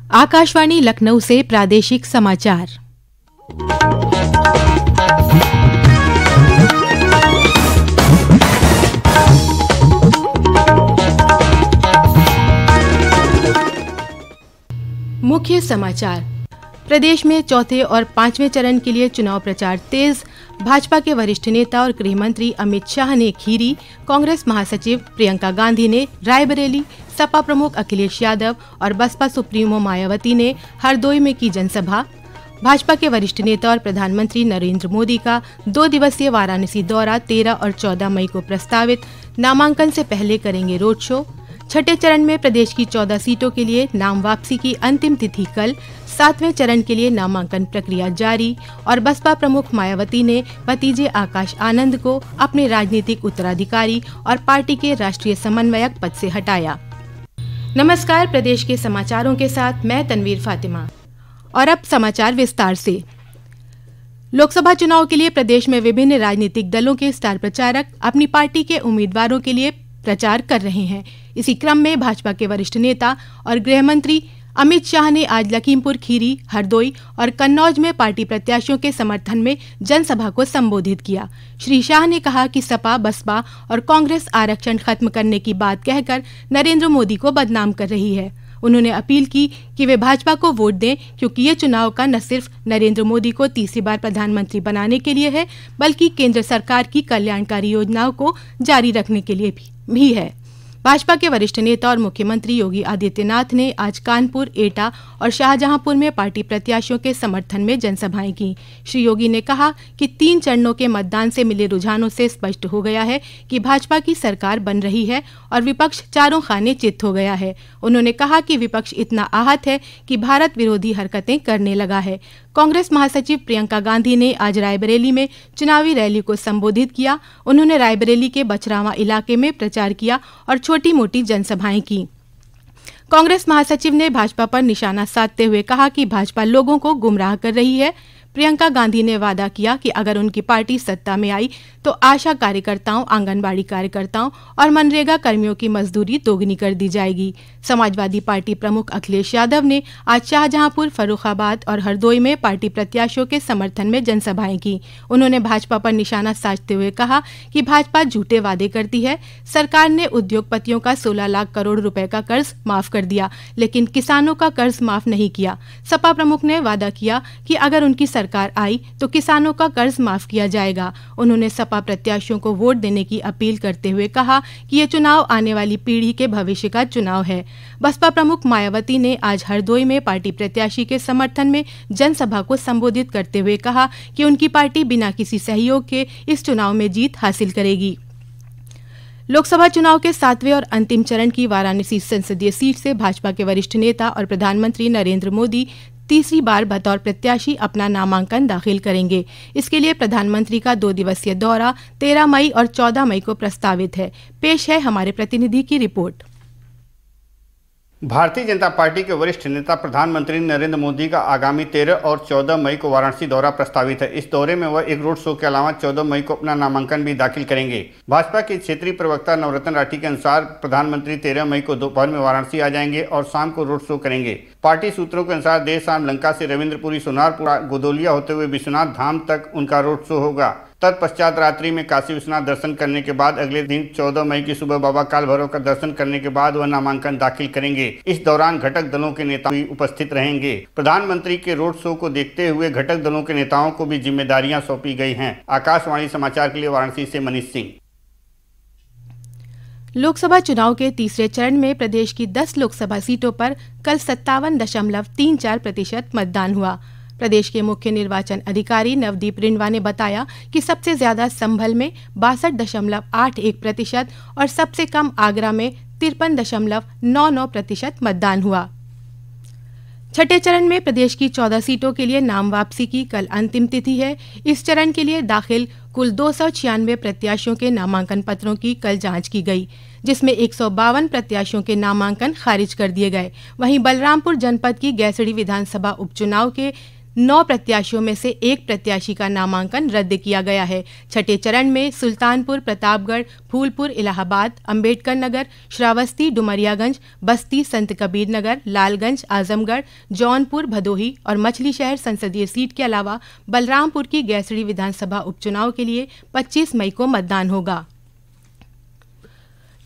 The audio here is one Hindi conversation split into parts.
आकाशवाणी लखनऊ से प्रादेशिक समाचार। मुख्य समाचार। प्रदेश में चौथे और पांचवें चरण के लिए चुनाव प्रचार तेज। भाजपा के वरिष्ठ नेता और गृह मंत्री अमित शाह ने खीरी, कांग्रेस महासचिव प्रियंका गांधी ने रायबरेली, सपा प्रमुख अखिलेश यादव और बसपा सुप्रीमो मायावती ने हरदोई में की जनसभा। भाजपा के वरिष्ठ नेता और प्रधानमंत्री नरेंद्र मोदी का 2 दिवसीय वाराणसी दौरा 13 और 14 मई को प्रस्तावित। नामांकन से पहले करेंगे रोड शो। छठे चरण में प्रदेश की 14 सीटों के लिए नाम वापसी की अंतिम तिथि कल। 7वें चरण के लिए नामांकन प्रक्रिया जारी और बसपा प्रमुख मायावती ने भतीजे आकाश आनंद को अपने राजनीतिक उत्तराधिकारी और पार्टी के राष्ट्रीय समन्वयक पद से हटाया। नमस्कार, प्रदेश के समाचारों के साथ मैं तनवीर फातिमा। और अब समाचार विस्तार से। लोकसभा चुनाव के लिए प्रदेश में विभिन्न राजनीतिक दलों के स्टार प्रचारक अपनी पार्टी के उम्मीदवारों के लिए प्रचार कर रहे हैं। इसी क्रम में भाजपा के वरिष्ठ नेता और गृह मंत्री अमित शाह ने आज लखीमपुर खीरी, हरदोई और कन्नौज में पार्टी प्रत्याशियों के समर्थन में जनसभा को संबोधित किया। श्री शाह ने कहा कि सपा, बसपा और कांग्रेस आरक्षण खत्म करने की बात कहकर नरेंद्र मोदी को बदनाम कर रही है। उन्होंने अपील की कि वे भाजपा को वोट दें, क्योंकि ये चुनाव का न सिर्फ नरेंद्र मोदी को तीसरी बार प्रधानमंत्री बनाने के लिए है, बल्कि केंद्र सरकार की कल्याणकारी योजनाओं को जारी रखने के लिए भी है। भाजपा के वरिष्ठ नेता और मुख्यमंत्री योगी आदित्यनाथ ने आज कानपुर, एटा और शाहजहांपुर में पार्टी प्रत्याशियों के समर्थन में जनसभाएं की। श्री योगी ने कहा कि 3 चरणों के मतदान से मिले रुझानों से स्पष्ट हो गया है कि भाजपा की सरकार बन रही है और विपक्ष चारों खाने चित हो गया है। उन्होंने कहा कि विपक्ष इतना आहत है कि भारत विरोधी हरकतें करने लगा है। कांग्रेस महासचिव प्रियंका गांधी ने आज रायबरेली में चुनावी रैली को संबोधित किया। उन्होंने रायबरेली के बछरावा इलाके में प्रचार किया और छोटी मोटी जनसभाएं की। कांग्रेस महासचिव ने भाजपा पर निशाना साधते हुए कहा कि भाजपा लोगों को गुमराह कर रही है। प्रियंका गांधी ने वादा किया कि अगर उनकी पार्टी सत्ता में आई तो आशा कार्यकर्ताओं, आंगनबाड़ी कार्यकर्ताओं और मनरेगा कर्मियों की मजदूरी दोगुनी कर दी जाएगी। समाजवादी पार्टी प्रमुख अखिलेश यादव ने आज शाहजहांपुर, फर्रुखाबाद और हरदोई में पार्टी प्रत्याशियों के समर्थन में जनसभाएं की। उन्होंने भाजपा पर निशाना साधते हुए कहा कि भाजपा झूठे वादे करती है। सरकार ने उद्योगपतियों का 16 लाख करोड़ रुपए का कर्ज माफ कर दिया, लेकिन किसानों का कर्ज माफ नहीं किया। सपा प्रमुख ने वादा किया कि अगर उनकी सरकार आई तो किसानों का कर्ज माफ किया जाएगा। उन्होंने सपा प्रत्याशियों को वोट देने की अपील करते हुए कहा कि ये चुनाव आने वाली पीढ़ी के भविष्य का चुनाव है। बसपा प्रमुख मायावती ने आज हरदोई में पार्टी प्रत्याशी के समर्थन में जनसभा को संबोधित करते हुए कहा कि उनकी पार्टी बिना किसी सहयोग के इस चुनाव में जीत हासिल करेगी। लोकसभा चुनाव के 7वें और अंतिम चरण की वाराणसी संसदीय सीट से भाजपा के वरिष्ठ नेता और प्रधानमंत्री नरेंद्र मोदी तीसरी बार बतौर प्रत्याशी अपना नामांकन दाखिल करेंगे। इसके लिए प्रधानमंत्री का 2 दिवसीय दौरा 13 मई और 14 मई को प्रस्तावित है। पेश है हमारे प्रतिनिधि की रिपोर्ट। भारतीय जनता पार्टी के वरिष्ठ नेता प्रधानमंत्री नरेंद्र मोदी का आगामी 13 और 14 मई को वाराणसी दौरा प्रस्तावित है। इस दौरे में वह एक रोड शो के अलावा 14 मई को अपना नामांकन भी दाखिल करेंगे। भाजपा के क्षेत्रीय प्रवक्ता नवरत्न राठी के अनुसार प्रधानमंत्री 13 मई को दोपहर में वाराणसी आ जाएंगे और शाम को रोड शो करेंगे। पार्टी सूत्रों के अनुसार देर शाम लंका से रविंद्रपुरी, सोनारपुरा, गोदोलिया होते हुए विश्वनाथ धाम तक उनका रोड शो होगा। तत्पश्चात रात्रि में काशी विश्वनाथ दर्शन करने के बाद अगले दिन 14 मई की सुबह बाबा काल भैरव का दर्शन करने के बाद वह नामांकन दाखिल करेंगे। इस दौरान घटक दलों के नेता भी उपस्थित रहेंगे। प्रधानमंत्री के रोड शो को देखते हुए घटक दलों के नेताओं को भी जिम्मेदारियां सौंपी गई हैं। आकाशवाणी समाचार के लिए वाराणसी से मनीष सिंह। लोकसभा चुनाव के तीसरे चरण में प्रदेश की 10 लोकसभा सीटों पर कल 57.34% मतदान हुआ। प्रदेश के मुख्य निर्वाचन अधिकारी नवदीप रिंडवा ने बताया कि सबसे ज्यादा संभल में 62.81% और सबसे कम आगरा में 53.99% मतदान हुआ। छठे चरण में प्रदेश की 14 सीटों के लिए नाम वापसी की कल अंतिम तिथि है। इस चरण के लिए दाखिल कुल 296 प्रत्याशियों के नामांकन पत्रों की कल जांच की गई, जिसमें 152 प्रत्याशियों के नामांकन खारिज कर दिए गए। वहीं बलरामपुर जनपद की गैसड़ी विधानसभा उपचुनाव के 9 प्रत्याशियों में से 1 प्रत्याशी का नामांकन रद्द किया गया है। छठे चरण में सुल्तानपुर, प्रतापगढ़, फूलपुर, इलाहाबाद, अंबेडकर नगर, श्रावस्ती, डुमरियागंज, बस्ती, संत कबीर नगर, लालगंज, आजमगढ़, जौनपुर, भदोही और मछली शहर संसदीय सीट के अलावा बलरामपुर की गैसड़ी विधानसभा उपचुनाव के लिए 25 मई को मतदान होगा।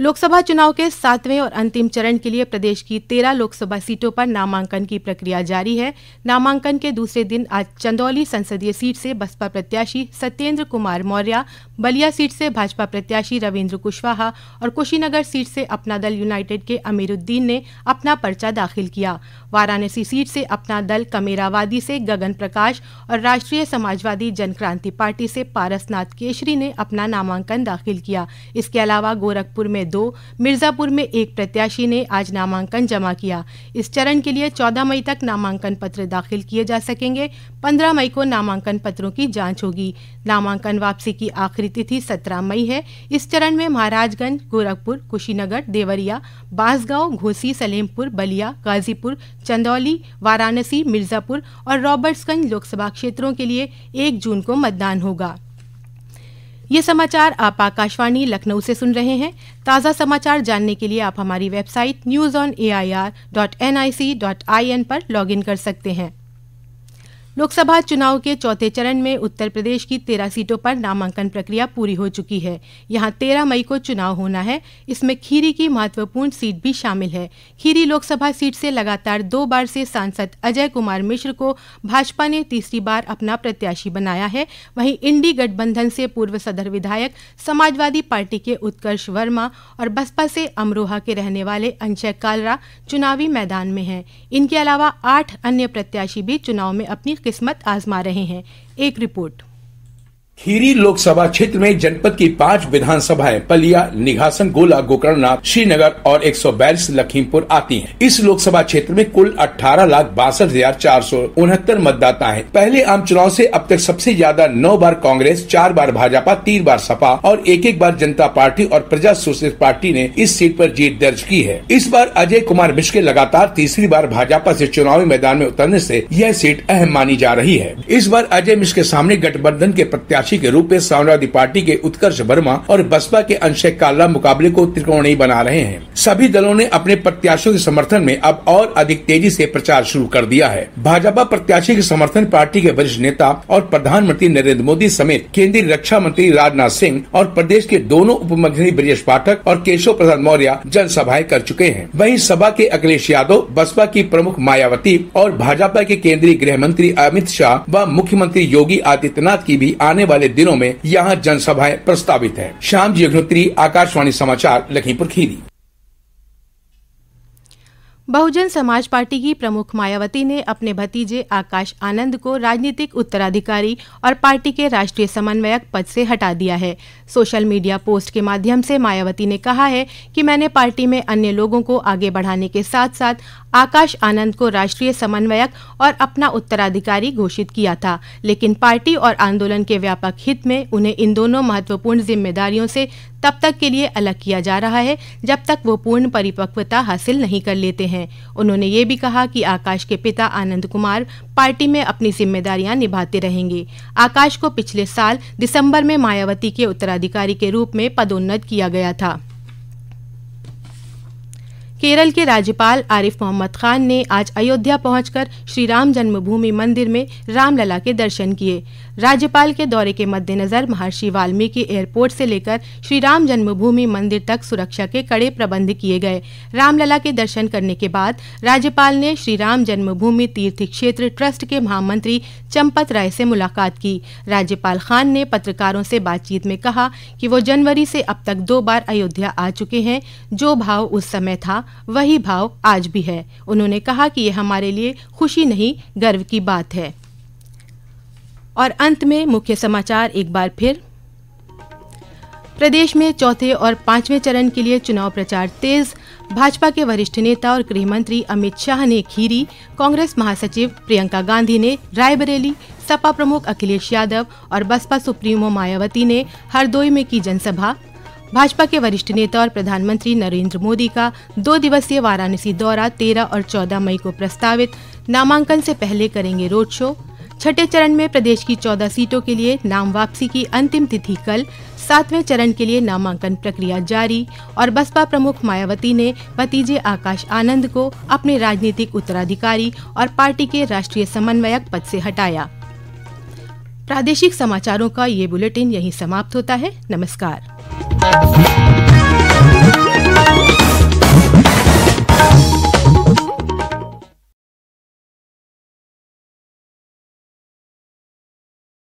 लोकसभा चुनाव के 7वें और अंतिम चरण के लिए प्रदेश की 13 लोकसभा सीटों पर नामांकन की प्रक्रिया जारी है। नामांकन के दूसरे दिन आज चंदौली संसदीय सीट से बसपा प्रत्याशी सत्येंद्र कुमार मौर्य, बलिया सीट से भाजपा प्रत्याशी रविंद्र कुशवाहा और कुशीनगर सीट से अपना दल यूनाइटेड के अमीरुद्दीन ने अपना पर्चा दाखिल किया। वाराणसी सीट से अपना दल कमेरावादी से गगन प्रकाश और राष्ट्रीय समाजवादी जनक्रांति पार्टी से पारसनाथ केशरी ने अपना नामांकन दाखिल किया। इसके अलावा गोरखपुर में 2, मिर्जापुर में 1 प्रत्याशी ने आज नामांकन जमा किया। इस चरण के लिए 14 मई तक नामांकन पत्र दाखिल किए जा सकेंगे। 15 मई को नामांकन पत्रों की जांच होगी। नामांकन वापसी की आखिरी तिथि 17 मई है। इस चरण में महाराजगंज, गोरखपुर, कुशीनगर, देवरिया, बांसगांव, घोसी, सलेमपुर, बलिया, गाजीपुर, चंदौली, वाराणसी, मिर्जापुर और रॉबर्ट्सगंज लोकसभा क्षेत्रों के लिए 1 जून को मतदान होगा। ये समाचार आप आकाशवाणी लखनऊ से सुन रहे हैं। ताज़ा समाचार जानने के लिए आप हमारी वेबसाइट newsonair.nic.in पर लॉगिन कर सकते हैं। लोकसभा चुनाव के चौथे चरण में उत्तर प्रदेश की 13 सीटों पर नामांकन प्रक्रिया पूरी हो चुकी है। यहां 13 मई को चुनाव होना है। इसमें खीरी की महत्वपूर्ण सीट भी शामिल है। खीरी लोकसभा सीट से लगातार 2 बार से सांसद अजय कुमार मिश्र को भाजपा ने तीसरी बार अपना प्रत्याशी बनाया है। वहीं इंडी गठबंधन से पूर्व सदर विधायक, समाजवादी पार्टी के उत्कर्ष वर्मा और बसपा से अमरोहा के रहने वाले अंशय कालरा चुनावी मैदान में हैं। इनके अलावा 8 अन्य प्रत्याशी भी चुनाव में अपनी किस्मत आजमा रहे हैं। एक रिपोर्ट। खीरी लोकसभा क्षेत्र में जनपद की 5 विधानसभाएं पलिया, निघासन, गोला, गोकर्ण, श्रीनगर और 142 लखीमपुर आती हैं। इस लोकसभा क्षेत्र में कुल 18,62,469 मतदाता हैं। पहले आम चुनाव से अब तक सबसे ज्यादा 9 बार कांग्रेस, 4 बार भाजपा, 3 बार सपा और 1 बार जनता पार्टी और प्रजा सोशलिस्ट पार्टी ने इस सीट पर जीत दर्ज की है। इस बार अजय कुमार मिश्र के लगातार तीसरी बार भाजपा से चुनावी मैदान में उतरने से यह सीट अहम मानी जा रही है। इस बार अजय मिश्र के सामने गठबंधन के प्रत्याशी के रूप में समाजवादी पार्टी के उत्कर्ष वर्मा और बसपा के अंशय कालरा मुकाबले को त्रिकोणीय बना रहे हैं। सभी दलों ने अपने प्रत्याशियों के समर्थन में अब और अधिक तेजी से प्रचार शुरू कर दिया है। भाजपा प्रत्याशी के समर्थन पार्टी के वरिष्ठ नेता और प्रधानमंत्री नरेंद्र मोदी समेत केंद्रीय रक्षा मंत्री राजनाथ सिंह और प्रदेश के दोनों उप मुख्यमंत्री ब्रजेश पाठक और केशव प्रसाद मौर्य जनसभाएं कर चुके हैं। वहीं सपा के अखिलेश यादव, बसपा की प्रमुख मायावती और भाजपा के केंद्रीय गृह मंत्री अमित शाह व मुख्यमंत्री योगी आदित्यनाथ की भी आने वाले दिनों में यहां जनसभाएं प्रस्तावित है। श्याम जी अग्निहोत्री, आकाशवाणी समाचार, लखीमपुर खीरी। बहुजन समाज पार्टी की प्रमुख मायावती ने अपने भतीजे आकाश आनंद को राजनीतिक उत्तराधिकारी और पार्टी के राष्ट्रीय समन्वयक पद से हटा दिया है। सोशल मीडिया पोस्ट के माध्यम से मायावती ने कहा है कि मैंने पार्टी में अन्य लोगों को आगे बढ़ाने के साथ साथ आकाश आनंद को राष्ट्रीय समन्वयक और अपना उत्तराधिकारी घोषित किया था, लेकिन पार्टी और आंदोलन के व्यापक हित में उन्हें इन दोनों महत्वपूर्ण जिम्मेदारियों से तब तक के लिए अलग किया जा रहा है जब तक वो पूर्ण परिपक्वता हासिल नहीं कर लेते हैं। उन्होंने ये भी कहा कि आकाश के पिता आनंद कुमार पार्टी में अपनी जिम्मेदारियां निभाते रहेंगे। आकाश को पिछले साल दिसंबर में मायावती के उत्तराधिकारी के रूप में पदोन्नत किया गया था। केरल के राज्यपाल आरिफ मोहम्मद खान ने आज अयोध्या पहुंचकर श्री राम जन्मभूमि मंदिर में रामलला के दर्शन किए। राज्यपाल के दौरे के मद्देनजर महर्षि वाल्मीकि एयरपोर्ट से लेकर श्री राम जन्मभूमि मंदिर तक सुरक्षा के कड़े प्रबंध किए गए। रामलला के दर्शन करने के बाद राज्यपाल ने श्री राम जन्मभूमि तीर्थ क्षेत्र ट्रस्ट के महामंत्री चंपत राय से मुलाकात की। राज्यपाल खान ने पत्रकारों से बातचीत में कहा कि वो जनवरी से अब तक 2 बार अयोध्या आ चुके हैं। जो भाव उस समय था वही भाव आज भी है। उन्होंने कहा कि यह हमारे लिए खुशी नहीं, गर्व की बात है। और अंत में मुख्य समाचार एक बार फिर। प्रदेश में चौथे और 5वें चरण के लिए चुनाव प्रचार तेज। भाजपा के वरिष्ठ नेता और गृह मंत्री अमित शाह ने खीरी, कांग्रेस महासचिव प्रियंका गांधी ने रायबरेली, सपा प्रमुख अखिलेश यादव और बसपा सुप्रीमो मायावती ने हरदोई में की जनसभा। भाजपा के वरिष्ठ नेता और प्रधानमंत्री नरेंद्र मोदी का 2 दिवसीय वाराणसी दौरा 13 और 14 मई को प्रस्तावित। नामांकन से पहले करेंगे रोड शो। छठे चरण में प्रदेश की 14 सीटों के लिए नाम वापसी की अंतिम तिथि कल। 7वें चरण के लिए नामांकन प्रक्रिया जारी और बसपा प्रमुख मायावती ने भतीजे आकाश आनंद को अपने राजनीतिक उत्तराधिकारी और पार्टी के राष्ट्रीय समन्वयक पद से हटाया। प्रादेशिक समाचारों का ये बुलेटिन यहीं समाप्त होता है। नमस्कार।